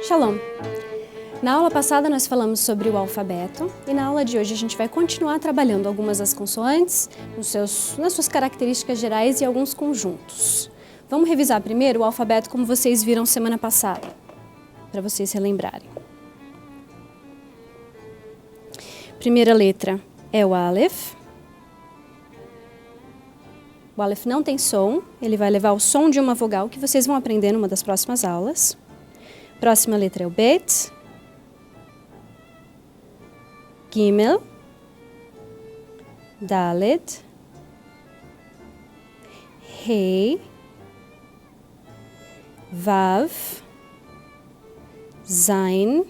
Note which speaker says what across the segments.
Speaker 1: Shalom! Na aula passada nós falamos sobre o alfabeto e na aula de hoje a gente vai continuar trabalhando algumas das consoantes, nas suas características gerais e alguns conjuntos. Vamos revisar primeiro o alfabeto como vocês viram semana passada, para vocês relembrarem. Primeira letra é o Aleph. O Aleph não tem som, ele vai levar o som de uma vogal que vocês vão aprender numa das próximas aulas. Próxima letra é o Bet. Gimel. Dalet. Rei. Vav. Zain.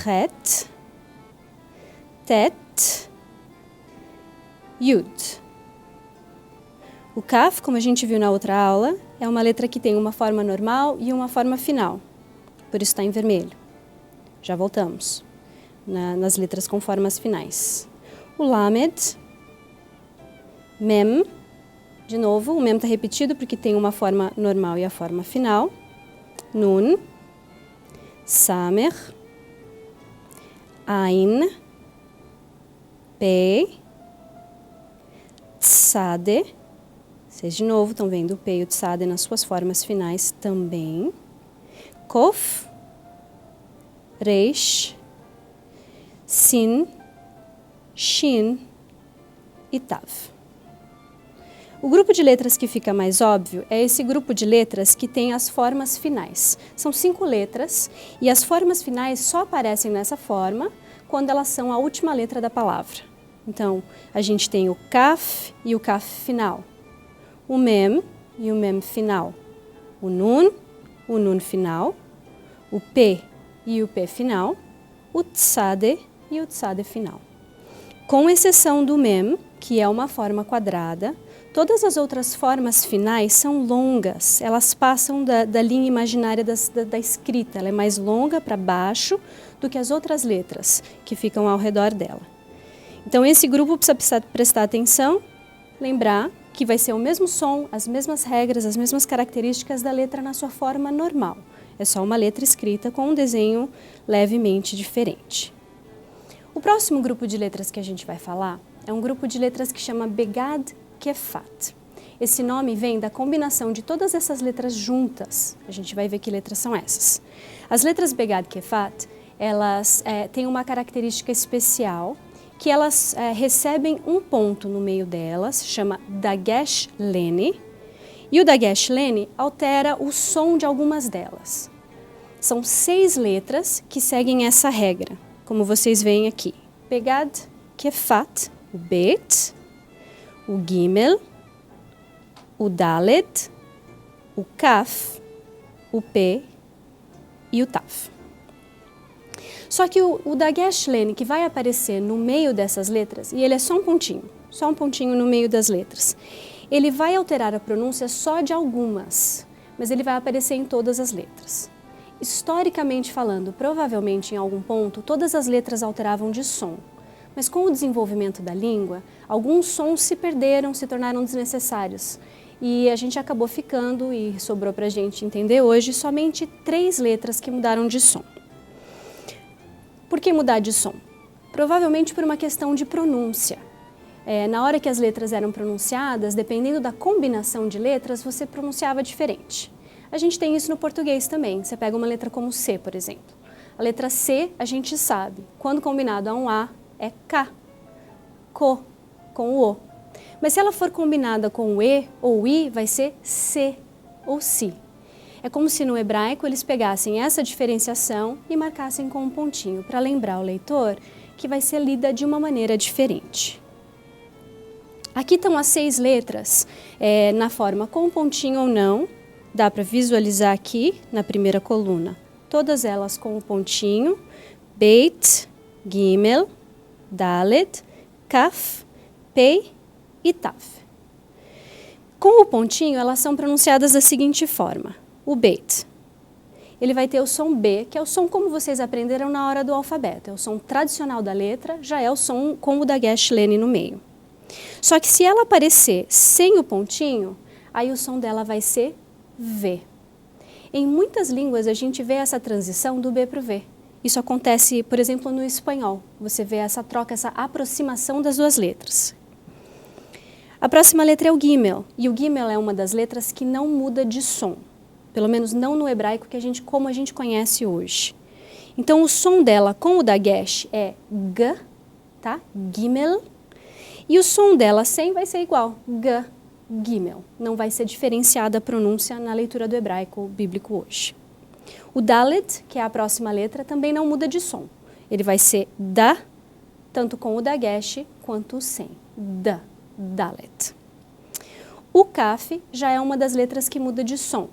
Speaker 1: Het. Tet. Yud. O Kaf, como a gente viu na outra aula, é uma letra que tem uma forma normal e uma forma final. Por isso está em vermelho. Já voltamos nas letras com formas finais. O Lamed. Mem. De novo, o Mem está repetido porque tem uma forma normal e a forma final. Nun. Samer. Ain. Pei. Tzade. Vocês de novo estão vendo o Pei e o Tzade nas suas formas finais também. Kof. Reish. Sin. Shin. E Tav. O grupo de letras que fica mais óbvio é esse grupo de letras que tem as formas finais. São 5 letras e as formas finais só aparecem nessa forma quando elas são a última letra da palavra. Então, a gente tem o Kaf e o Kaf final. O Mem e o Mem final. O Nun final. O P e o P final. O Tzade e o Tzade final. Com exceção do Mem, que é uma forma quadrada, todas as outras formas finais são longas, elas passam da linha imaginária da escrita, ela é mais longa para baixo do que as outras letras que ficam ao redor dela. Então esse grupo precisa prestar atenção, lembrar que vai ser o mesmo som, as mesmas regras, as mesmas características da letra na sua forma normal. É só uma letra escrita com um desenho levemente diferente. O próximo grupo de letras que a gente vai falar é um grupo de letras que chama Begad Kefat. Esse nome vem da combinação de todas essas letras juntas. A gente vai ver que letras são essas. As letras Begad Kefat, elas têm uma característica especial, que elas recebem um ponto no meio delas, chama Dagesh Lene, e o Dagesh Lene altera o som de algumas delas. São 6 letras que seguem essa regra, como vocês veem aqui. Begad Kefat, o Bet, o Gimel, o Dalet, o Kaf, o P e o Tav. Só que o Dagesh Lene, que vai aparecer no meio dessas letras, e ele é só um pontinho no meio das letras, ele vai alterar a pronúncia só de algumas, mas ele vai aparecer em todas as letras. Historicamente falando, provavelmente em algum ponto, todas as letras alteravam de som, mas com o desenvolvimento da língua, alguns sons se perderam, se tornaram desnecessários, e a gente acabou ficando, e sobrou para a gente entender hoje, somente 3 letras que mudaram de som. Por que mudar de som? Provavelmente por uma questão de pronúncia. Na hora que as letras eram pronunciadas, dependendo da combinação de letras, você pronunciava diferente. A gente tem isso no português também. Você pega uma letra como C, por exemplo. A letra C, a gente sabe. Quando combinado a um A, é K. Co, com o O. Mas se ela for combinada com o E ou o I, vai ser C ou Si. É como se no hebraico eles pegassem essa diferenciação e marcassem com um pontinho, para lembrar o leitor que vai ser lida de uma maneira diferente. Aqui estão as 6 letras, na forma com pontinho ou não, dá para visualizar aqui na primeira coluna. Todas elas com o pontinho, Beit, Gimel, Dalet, Kaf, Pei e Tav. Com o pontinho, elas são pronunciadas da seguinte forma. O Bet, ele vai ter o som B, que é o som como vocês aprenderam na hora do alfabeto. É o som tradicional da letra, já é o som com o Dagesh Lene no meio. Só que se ela aparecer sem o pontinho, aí o som dela vai ser V. Em muitas línguas a gente vê essa transição do B para o V. Isso acontece, por exemplo, no espanhol. Você vê essa troca, essa aproximação das duas letras. A próxima letra é o Gimel, e o Gimel é uma das letras que não muda de som. Pelo menos não no hebraico como a gente conhece hoje. Então o som dela com o dagesh é G, tá? Gimel. E o som dela sem vai ser igual, G, Gimel. Não vai ser diferenciada a pronúncia na leitura do hebraico bíblico hoje. O Dalet, que é a próxima letra, também não muda de som. Ele vai ser Da, tanto com o dagesh quanto o sem. Da, Dalet. O Kaf já é uma das letras que muda de som.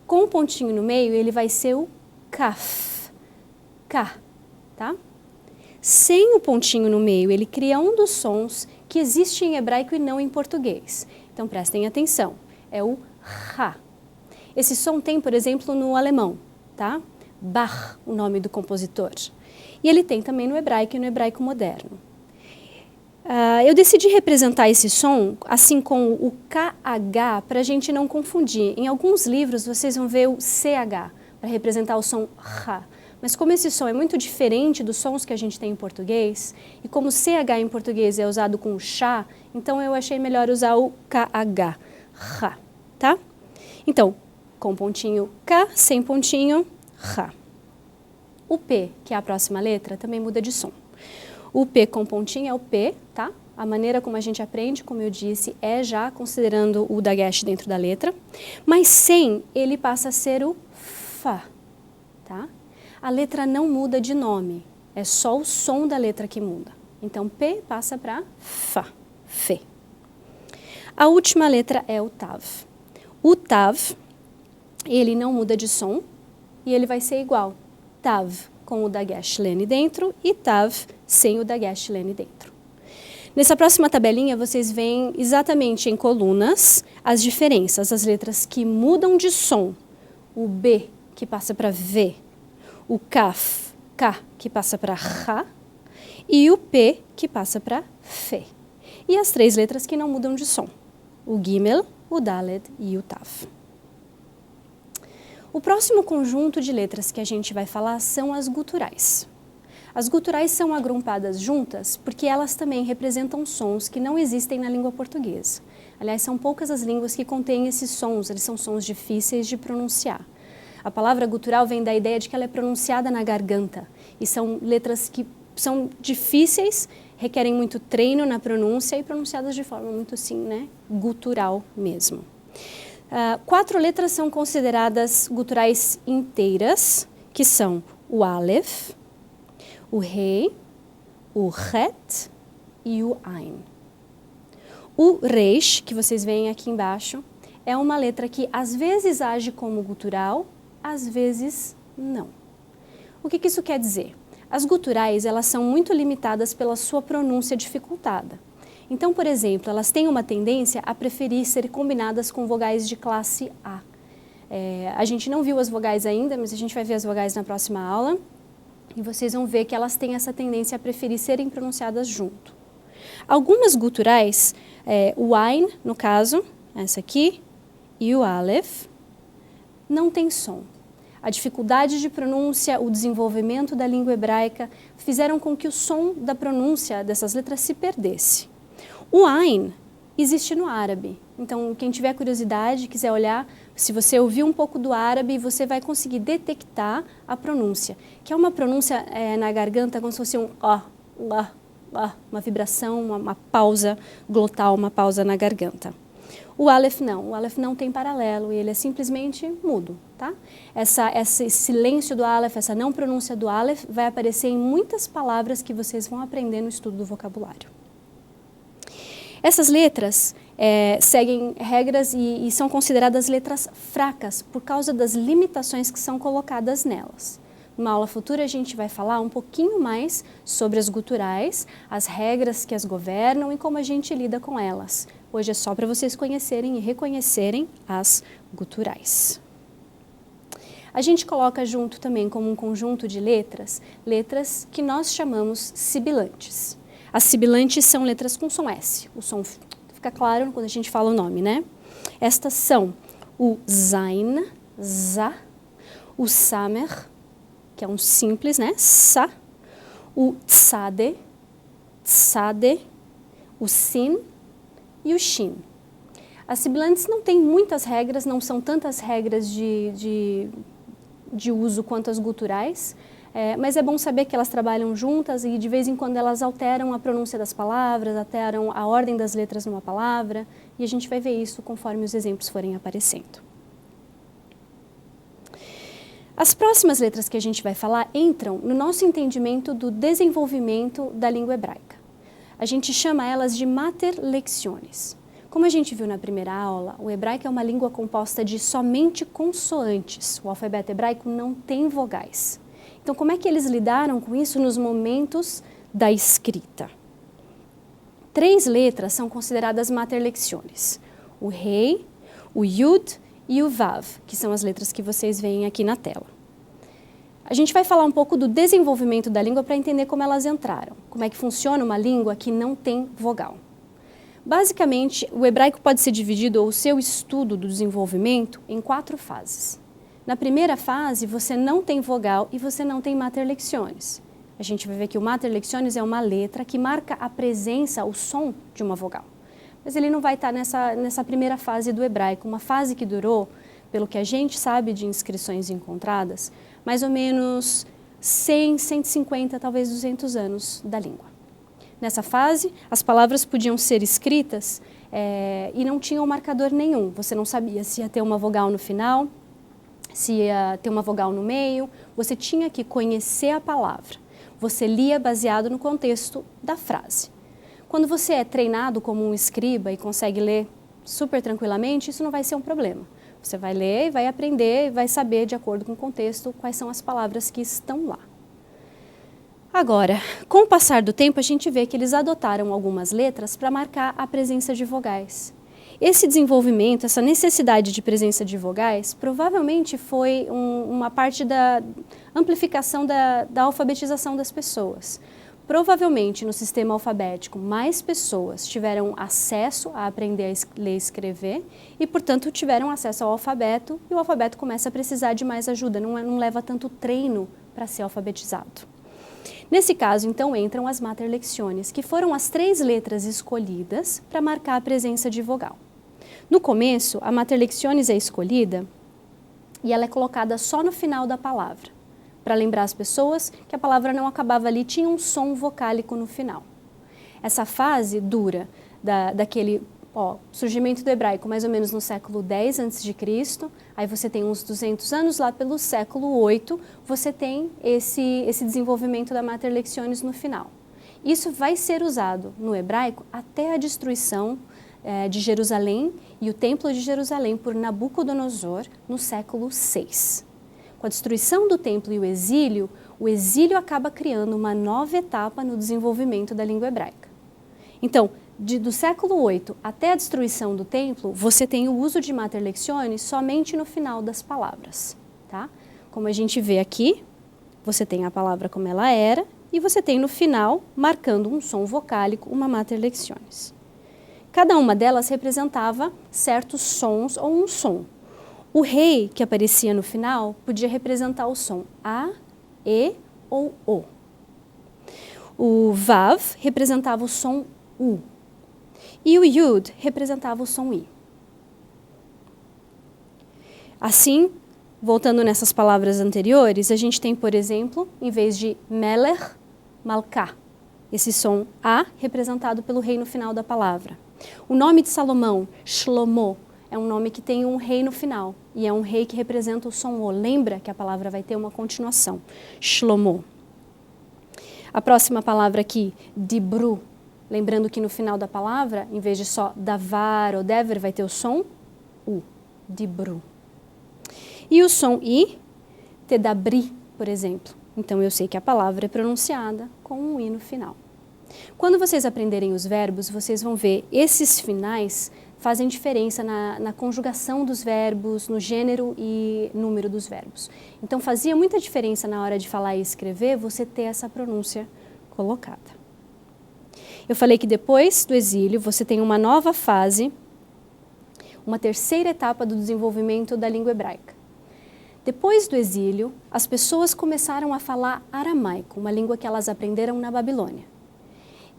Speaker 1: Com o pontinho no meio, ele vai ser o Kaf. K, tá? Sem o pontinho no meio, ele cria um dos sons que existe em hebraico e não em português. Então, prestem atenção. É o Ra. Esse som tem, por exemplo, no alemão, tá? Bach, o nome do compositor. E ele tem também no hebraico e no hebraico moderno. Eu decidi representar esse som assim com o KH para a gente não confundir. Em alguns livros vocês vão ver o CH para representar o som Ra. Mas como esse som é muito diferente dos sons que a gente tem em português, e como o CH em português é usado com o chá, então eu achei melhor usar o KH, Ra, tá? Então, com pontinho K, sem pontinho, Ra. O P, que é a próxima letra, também muda de som. O P com pontinho é o P, tá? A maneira como a gente aprende, como eu disse, é já considerando o dagesh dentro da letra. Mas sem, ele passa a ser o Fá, tá? A letra não muda de nome, é só o som da letra que muda. Então, P passa para Fá, Fê. A última letra é o Tav. O Tav, ele não muda de som e ele vai ser igual. Tav com o dagesh lene dentro e Tav sem o dagesh lene dentro. Nessa próxima tabelinha, vocês veem exatamente em colunas as diferenças, as letras que mudam de som. O B, que passa para V. O Kaf, K, que passa para Ra, e o P, que passa para Fê. E as três letras que não mudam de som, o Gimel, o Dalet e o Tav. O próximo conjunto de letras que a gente vai falar são as guturais. As guturais são agrupadas juntas porque elas também representam sons que não existem na língua portuguesa. Aliás, são poucas as línguas que contêm esses sons, eles são sons difíceis de pronunciar. A palavra gutural vem da ideia de que ela é pronunciada na garganta. E são letras que são difíceis, requerem muito treino na pronúncia e pronunciadas de forma muito assim, né, gutural mesmo. 4 letras são consideradas guturais inteiras, que são o Aleph, o Rei, o Het e o Ain. O Reish, que vocês veem aqui embaixo, é uma letra que às vezes age como gutural, às vezes não. O que isso quer dizer? As guturais, elas são muito limitadas pela sua pronúncia dificultada. Então, por exemplo, elas têm uma tendência a preferir ser combinadas com vogais de classe A. A gente não viu as vogais ainda, mas a gente vai ver as vogais na próxima aula. E vocês vão ver que elas têm essa tendência a preferir serem pronunciadas junto. Algumas guturais, o Ain, no caso, essa aqui, e o Aleph, não tem som. A dificuldade de pronúncia, o desenvolvimento da língua hebraica fizeram com que o som da pronúncia dessas letras se perdesse. O Ain existe no árabe, então quem tiver curiosidade, quiser olhar, se você ouvir um pouco do árabe, você vai conseguir detectar a pronúncia, que é uma pronúncia na garganta como se fosse um uma vibração, uma pausa glotal, uma pausa na garganta. O Aleph não tem paralelo, ele é simplesmente mudo, tá? Esse silêncio do Aleph, essa não pronúncia do Aleph vai aparecer em muitas palavras que vocês vão aprender no estudo do vocabulário. Essas letras seguem regras e são consideradas letras fracas por causa das limitações que são colocadas nelas. Numa aula futura a gente vai falar um pouquinho mais sobre as guturais, as regras que as governam e como a gente lida com elas. Hoje é só para vocês conhecerem e reconhecerem as guturais. A gente coloca junto também como um conjunto de letras que nós chamamos sibilantes. As sibilantes são letras com som S. O som fica claro quando a gente fala o nome, né? Estas são o Zain, za. O samer, que é um simples, né? Sa. O tsade, tsade. O sin e o shin. As sibilantes não têm muitas regras, não são tantas regras de uso quanto as guturais, mas é bom saber que elas trabalham juntas e de vez em quando elas alteram a pronúncia das palavras, alteram a ordem das letras numa palavra, e a gente vai ver isso conforme os exemplos forem aparecendo. As próximas letras que a gente vai falar entram no nosso entendimento do desenvolvimento da língua hebraica. A gente chama elas de mater lectiones. Como a gente viu na primeira aula, o hebraico é uma língua composta de somente consoantes. O alfabeto hebraico não tem vogais. Então, como é que eles lidaram com isso nos momentos da escrita? 3 letras são consideradas mater lectiones. O rei, o yud e o vav, que são as letras que vocês veem aqui na tela. A gente vai falar um pouco do desenvolvimento da língua para entender como elas entraram. Como é que funciona uma língua que não tem vogal. Basicamente, o hebraico pode ser dividido, ou o seu estudo do desenvolvimento, em 4 fases. Na primeira fase, você não tem vogal e você não tem mater lectiones. A gente vai ver que o mater lectiones é uma letra que marca a presença, o som de uma vogal. Mas ele não vai estar nessa primeira fase do hebraico, uma fase que durou, pelo que a gente sabe de inscrições encontradas, mais ou menos 100, 150, talvez 200 anos da língua. Nessa fase, as palavras podiam ser escritas e não tinham marcador nenhum. Você não sabia se ia ter uma vogal no final, se ia ter uma vogal no meio. Você tinha que conhecer a palavra. Você lia baseado no contexto da frase. Quando você é treinado como um escriba e consegue ler super tranquilamente, isso não vai ser um problema. Você vai ler, vai aprender, vai saber, de acordo com o contexto, quais são as palavras que estão lá. Agora, com o passar do tempo, a gente vê que eles adotaram algumas letras para marcar a presença de vogais. Esse desenvolvimento, essa necessidade de presença de vogais, provavelmente foi uma parte da amplificação da alfabetização das pessoas. Provavelmente, no sistema alfabético, mais pessoas tiveram acesso a aprender a ler e escrever e, portanto, tiveram acesso ao alfabeto, e o alfabeto começa a precisar de mais ajuda, não leva tanto treino para ser alfabetizado. Nesse caso, então, entram as mater lectiones, que foram as 3 letras escolhidas para marcar a presença de vogal. No começo, a mater lectiones é escolhida e ela é colocada só no final da palavra, para lembrar as pessoas que a palavra não acabava ali, tinha um som vocálico no final. Essa fase dura daquele surgimento do hebraico mais ou menos no século X a.C., aí você tem uns 200 anos, lá pelo século VIII, você tem esse desenvolvimento da mater lectiones no final. Isso vai ser usado no hebraico até a destruição de Jerusalém e o Templo de Jerusalém por Nabucodonosor no século VI. Com a destruição do templo e o exílio acaba criando uma nova etapa no desenvolvimento da língua hebraica. Então, do século VIII até a destruição do templo, você tem o uso de mater lectiones somente no final das palavras. Tá? Como a gente vê aqui, você tem a palavra como ela era e você tem no final, marcando um som vocálico, uma mater lectiones. Cada uma delas representava certos sons ou um som. O rei, que aparecia no final, podia representar o som A, E ou O. O Vav representava o som U. E o Yud representava o som I. Assim, voltando nessas palavras anteriores, a gente tem, por exemplo, em vez de Melech, Malká. Esse som A representado pelo rei no final da palavra. O nome de Salomão, Shlomo, é um nome que tem um rei no final. E é um rei que representa o som O. Lembra que a palavra vai ter uma continuação. Shlomo. A próxima palavra aqui, Dibru. Lembrando que no final da palavra, em vez de só davar ou dever, vai ter o som U. Dibru. E o som I, Tedabri, por exemplo. Então eu sei que a palavra é pronunciada com um I no final. Quando vocês aprenderem os verbos, vocês vão ver esses finais fazem diferença na conjugação dos verbos, no gênero e número dos verbos. Então fazia muita diferença na hora de falar e escrever você ter essa pronúncia colocada. Eu falei que depois do exílio você tem uma nova fase, uma terceira etapa do desenvolvimento da língua hebraica. Depois do exílio, as pessoas começaram a falar aramaico, uma língua que elas aprenderam na Babilônia.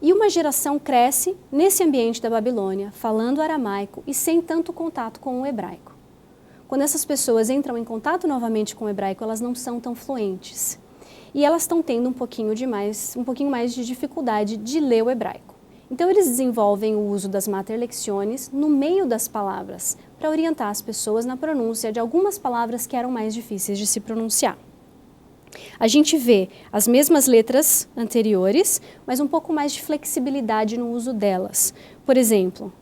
Speaker 1: E uma geração cresce nesse ambiente da Babilônia, falando aramaico e sem tanto contato com o hebraico. Quando essas pessoas entram em contato novamente com o hebraico, elas não são tão fluentes. E elas estão tendo um pouquinho mais de dificuldade de ler o hebraico. Então eles desenvolvem o uso das mater lectiones no meio das palavras, para orientar as pessoas na pronúncia de algumas palavras que eram mais difíceis de se pronunciar. A gente vê as mesmas letras anteriores, mas um pouco mais de flexibilidade no uso delas. Por exemplo,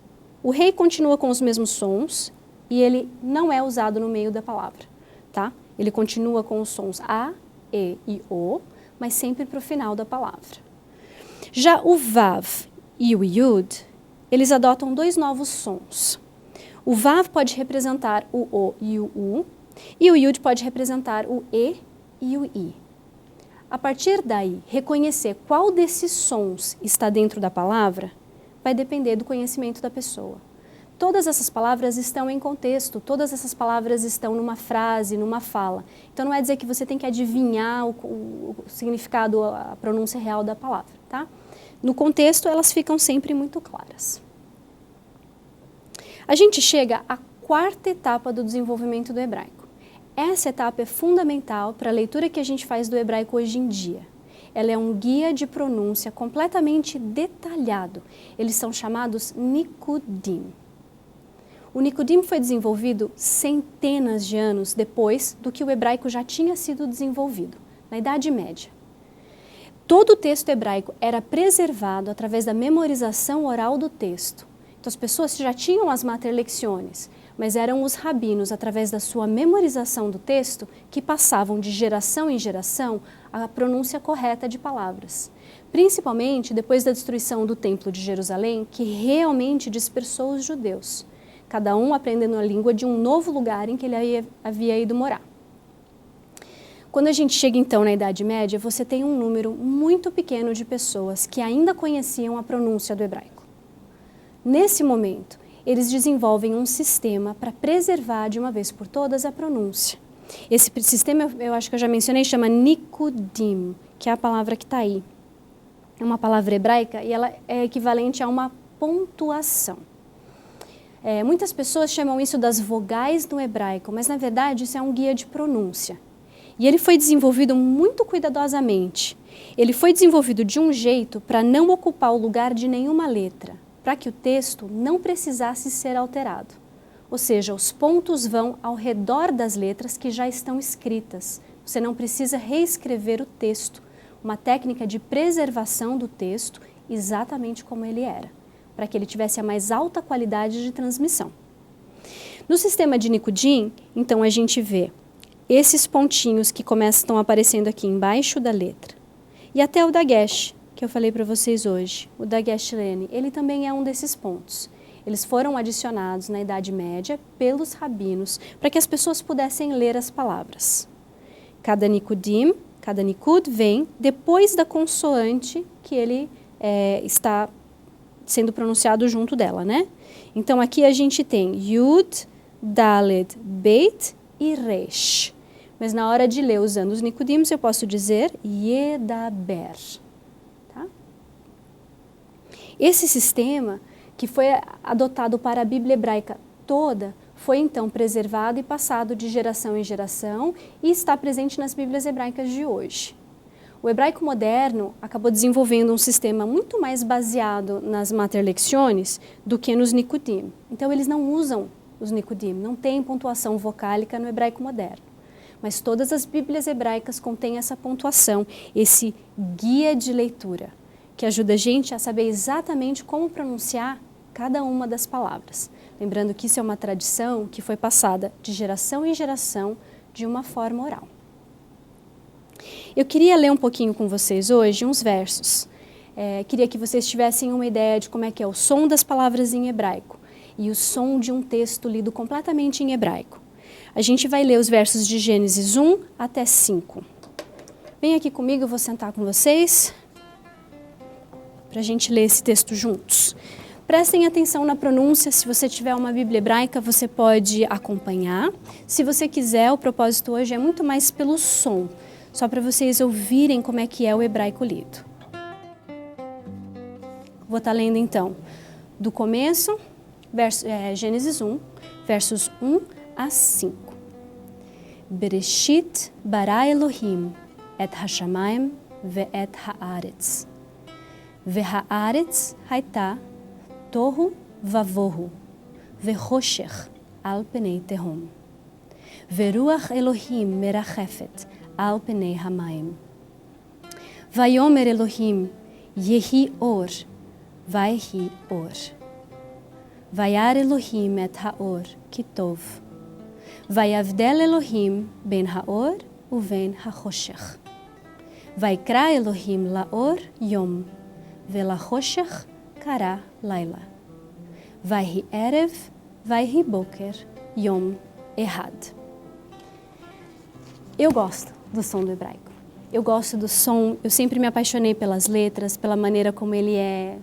Speaker 1: o rei continua com os mesmos sons e ele não é usado no meio da palavra, tá? Ele continua com os sons A, E e O, mas sempre para o final da palavra. Já o Vav e o Yud, eles adotam dois novos sons. O Vav pode representar o O e o U, e o Yud pode representar o E e o I. A partir daí, reconhecer qual desses sons está dentro da palavra vai depender do conhecimento da pessoa. Todas essas palavras estão em contexto, todas essas palavras estão numa frase, numa fala. Então não é dizer que você tem que adivinhar o significado, a pronúncia real da palavra, tá? No contexto, elas ficam sempre muito claras. A gente chega à quarta etapa do desenvolvimento do hebraico. Essa etapa é fundamental para a leitura que a gente faz do hebraico hoje em dia. Ela é um guia de pronúncia completamente detalhado. Eles são chamados Nikudim. O Nikudim foi desenvolvido centenas de anos depois do que o hebraico já tinha sido desenvolvido, na Idade Média. Todo o texto hebraico era preservado através da memorização oral do texto. Então as pessoas já tinham as mater lectiones, mas eram os rabinos, através da sua memorização do texto, que passavam de geração em geração a pronúncia correta de palavras. Principalmente depois da destruição do Templo de Jerusalém, que realmente dispersou os judeus, cada um aprendendo a língua de um novo lugar em que ele havia ido morar. Quando a gente chega então na Idade Média, você tem um número muito pequeno de pessoas que ainda conheciam a pronúncia do hebraico. Nesse momento, eles desenvolvem um sistema para preservar de uma vez por todas a pronúncia. Esse sistema, eu acho que eu já mencionei, chama Nikudim, que é a palavra que está aí. É uma palavra hebraica e ela é equivalente a uma pontuação. Muitas pessoas chamam isso das vogais no hebraico, mas na verdade isso é um guia de pronúncia. E ele foi desenvolvido muito cuidadosamente. Ele foi desenvolvido de um jeito para não ocupar o lugar de nenhuma letra, para que o texto não precisasse ser alterado. Ou seja, os pontos vão ao redor das letras que já estão escritas. Você não precisa reescrever o texto, uma técnica de preservação do texto exatamente como ele era, para que ele tivesse a mais alta qualidade de transmissão. No sistema de Nikudim, então a gente vê esses pontinhos que estão aparecendo aqui embaixo da letra. E até o dagesh, que eu falei para vocês hoje, o dagesh lene, ele também é um desses pontos. Eles foram adicionados na Idade Média pelos rabinos para que as pessoas pudessem ler as palavras. Cada Nikudim, cada Nikud vem depois da consoante que ele está sendo pronunciado junto dela, né? Então aqui a gente tem Yud, Dalet, Beit e Resh. Mas na hora de ler usando os Nikudim, eu posso dizer Yedaber. Tá? Esse sistema, que foi adotado para a Bíblia hebraica toda, foi então preservado e passado de geração em geração e está presente nas Bíblias hebraicas de hoje. O hebraico moderno acabou desenvolvendo um sistema muito mais baseado nas mater lectiones do que nos Nikudim. Então eles não usam os Nikudim, não tem pontuação vocálica no hebraico moderno. Mas todas as Bíblias hebraicas contêm essa pontuação, esse guia de leitura, que ajuda a gente a saber exatamente como pronunciar cada uma das palavras. Lembrando que isso é uma tradição que foi passada de geração em geração de uma forma oral. Eu queria ler um pouquinho com vocês hoje uns versos. Queria que vocês tivessem uma ideia de como é que é o som das palavras em hebraico e o som de um texto lido completamente em hebraico. A gente vai ler os versos de Gênesis 1 até 5. Vem aqui comigo, eu vou sentar com vocês para a gente ler esse texto juntos. Prestem atenção na pronúncia, se você tiver uma Bíblia hebraica, você pode acompanhar. Se você quiser, o propósito hoje é muito mais pelo som, só para vocês ouvirem como é que é o hebraico lido. Vou estar lendo então do começo, Gênesis 1, versos 1 a 5. Bereshit bara Elohim et hashamayim ve'et haaretz. Ve'haaretz haita tohu vavohu ve'choshech al penei tehom. Ve'ruach Elohim merachefet al penei hamayim. Vayomer Elohim yehi or, vaihi or. Vayar Elohim et haor kitov. Vayavdel Elohim ben haor uven hachoshech. Vaikra Elohim laor yom, velachoshech kara laila. Vaihi erev, vaihi boker, yom ehad. Eu gosto do som do hebraico. Eu gosto do som, eu sempre me apaixonei pelas letras, pela maneira como ele é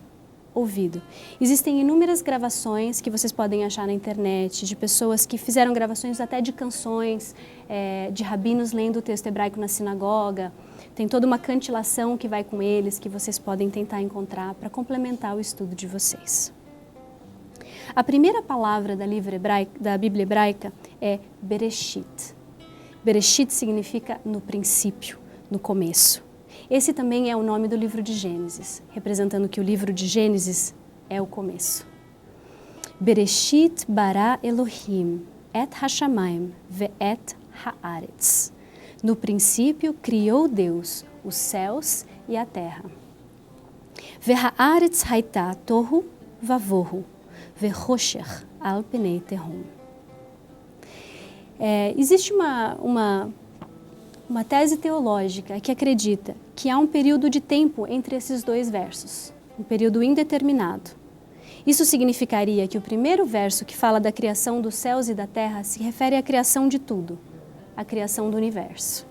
Speaker 1: ouvido. Existem inúmeras gravações que vocês podem achar na internet, de pessoas que fizeram gravações até de canções, de rabinos lendo o texto hebraico na sinagoga. Tem toda uma cantilação que vai com eles, que vocês podem tentar encontrar para complementar o estudo de vocês. A primeira palavra da Bíblia hebraica é Bereshit. Bereshit significa no princípio, no começo. Esse também é o nome do livro de Gênesis, representando que o livro de Gênesis é o começo. Bereshit bara Elohim et hashamayim ve'et haaretz. No princípio criou Deus os céus e a terra. Ve'haaretz haita tohu vavohu ve'choshech al penei tehom. Existe uma tese teológica que acredita que há um período de tempo entre esses dois versos, um período indeterminado. Isso significaria que o primeiro verso, que fala da criação dos céus e da terra, se refere à criação de tudo, à criação do universo.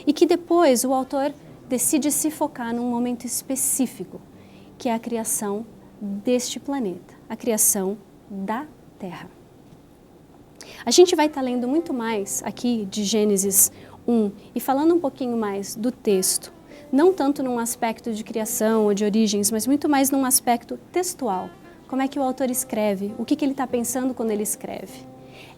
Speaker 1: E que depois o autor decide se focar num momento específico, que é a criação deste planeta, a criação da Terra. A gente vai estar lendo muito mais aqui de Gênesis 1 e falando um pouquinho mais do texto, não tanto num aspecto de criação ou de origens, mas muito mais num aspecto textual. Como é que o autor escreve, o que ele está pensando quando ele escreve.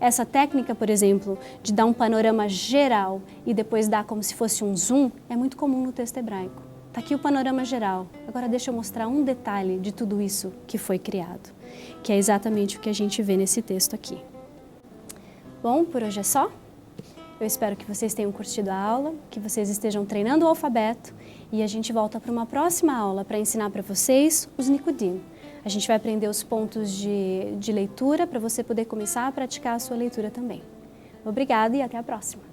Speaker 1: Essa técnica, por exemplo, de dar um panorama geral e depois dar como se fosse um zoom, é muito comum no texto hebraico. Está aqui o panorama geral, agora deixa eu mostrar um detalhe de tudo isso que foi criado, que é exatamente o que a gente vê nesse texto aqui. Bom, por hoje é só. Eu espero que vocês tenham curtido a aula, que vocês estejam treinando o alfabeto e a gente volta para uma próxima aula para ensinar para vocês os Nikudim. A gente vai aprender os pontos de leitura para você poder começar a praticar a sua leitura também. Obrigada e até a próxima!